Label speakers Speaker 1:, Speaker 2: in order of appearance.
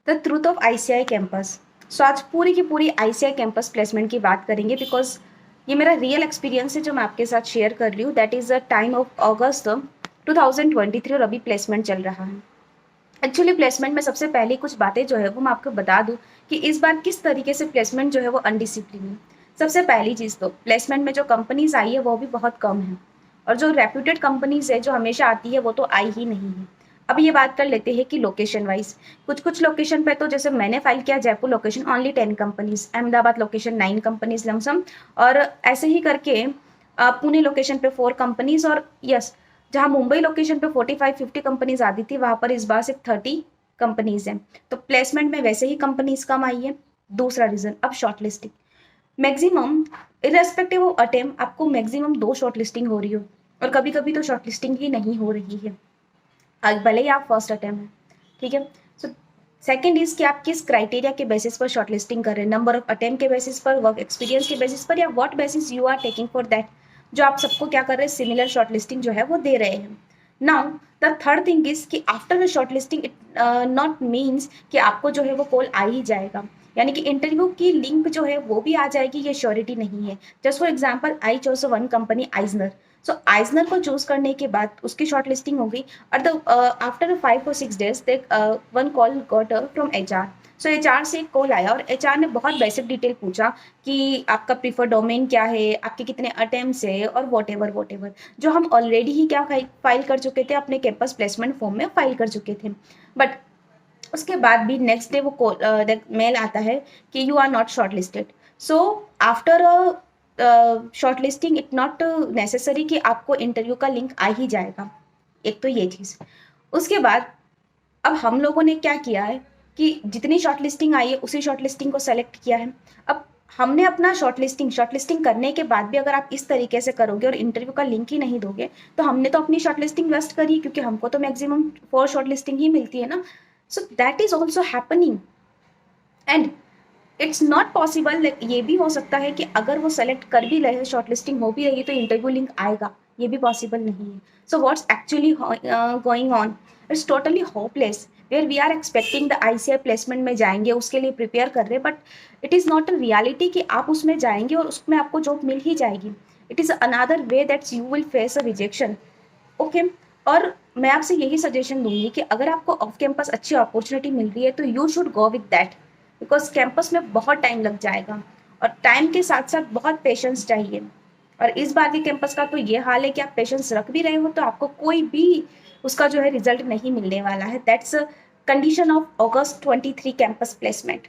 Speaker 1: The truth of ICI campus. So आज पूरी की पूरी आईसीआई कैंपस प्लेसमेंट की बात करेंगे, बिकॉज ये मेरा रियल एक्सपीरियंस है जो मैं आपके साथ शेयर कर रही हूँ। That is the time of अगस्त 2023 और अभी प्लेसमेंट चल रहा है। एक्चुअली प्लेसमेंट में सबसे पहले कुछ बातें जो है वो मैं आपको बता दूं कि इस बार किस तरीके से प्लेसमेंट जो है वो अनडिसिप्लिन है। सबसे पहली चीज़ तो प्लेसमेंट में जो कंपनीज आई है वो भी बहुत कम है, और जो रेप्यूटेड कंपनीज है जो हमेशा आती है वो तो आई ही नहीं है। अब ये बात कर लेते हैं कि लोकेशन वाइज, कुछ कुछ लोकेशन पे तो जैसे मैंने फाइल किया Jaipur location only 10 companies, Ahmedabad location 9 companies lump sum, और ऐसे ही करके पुणे लोकेशन पे 4 कंपनीज, और यस जहाँ मुंबई लोकेशन पे 45-50 कंपनीज आती थी वहां पर इस बार सिर्फ 30 कंपनीज हैं। तो प्लेसमेंट में वैसे ही कंपनीज कम आई है। दूसरा रीजन, अब shortlisting maximum, irrespective of attempt आपको मैक्सिमम 2 शॉर्टलिस्टिंग हो रही हो, और कभी कभी तो शॉर्टलिस्टिंग ही नहीं हो रही है, भले ही आप फर्स्ट अटेम्प्ट है। ठीक है। सो सेकेंड इज कि आप किस क्राइटेरिया के बेसिस पर शॉर्टलिस्टिंग कर रहे हैं, नंबर ऑफ अटेम्प्ट के बेसिस पर, वर्क एक्सपीरियंस के बेसिस पर, या what basis you are taking for that, जो आप सबको क्या कर रहे हैं, सिमिलर शॉर्टलिस्टिंग जो है वो दे रहे हैं। Now the third thing is कि after the shortlisting it not means कि आपको जो है वो कॉल आ ही जाएगा, यानी कि इंटरव्यू की लिंक जो है वो भी आ जाएगी, ये श्योरिटी नहीं है। Just for example I chose one company Eisner. So Eisner को चूज करने के बाद उसकी शॉर्टलिस्टिंग हो गई, और the after 5 or 6 days they one call got from HR. So HR से एक कॉल आया, और एचआर ने बहुत बेसिक डिटेल पूछा कि आपका प्रीफर डोमेन क्या है, आपके कितने अटेम्प्ट्स है, और वॉट एवर जो हम ऑलरेडी ही क्या फाइल कर चुके थे, अपने कैंपस प्लेसमेंट फॉर्म में फाइल कर चुके थे। बट उसके बाद भी नेक्स्ट डे वो मेल आता है कि you are not shortlisted. So after shortlisting it not necessary कि आपको इंटरव्यू का लिंक आ ही जाएगा। एक तो ये चीज़। उसके बाद अब हम लोगों ने क्या किया है कि जितनी शॉर्टलिस्टिंग आई है उसी शॉर्टलिस्टिंग को सेलेक्ट किया है। अब हमने अपना शॉर्टलिस्टिंग करने के बाद भी अगर आप इस तरीके से करोगे और इंटरव्यू का लिंक ही नहीं दोगे, तो हमने तो अपनी शॉर्टलिस्टिंग वेस्ट करी, क्योंकि हमको तो मैक्सिमम 4 शॉर्टलिस्टिंग ही मिलती है ना। So that is also happening, and it's not possible. ये भी हो सकता है कि अगर वो सेलेक्ट कर भी रहे, शॉर्टलिस्टिंग हो भी रही है, तो इंटरव्यू लिंक आएगा, ये भी पॉसिबल नहीं है। So what's actually going on, it's totally hopeless, where we are expecting the ICI placement में जाएंगे, उसके लिए प्रिपेयर कर रहे हैं, but it is not a reality कि आप उसमें जाएंगे और उसमें आपको जॉब मिल ही जाएगी। It is another way that's you will face a rejection. Okay. और मैं आपसे यही सजेशन दूंगी कि अगर आपको ऑफ कैंपस अच्छी अपॉर्चुनिटी मिल रही है तो you should go with that, because campus में बहुत टाइम लग जाएगा, और टाइम के साथ साथ बहुत पेशेंस चाहिए। और इस बार के कैंपस का तो ये हाल है कि आप पेशेंस रख भी रहे हो तो आपको कोई भी उसका जो है रिजल्ट नहीं मिलने वाला है। That's condition of August 23 campus placement.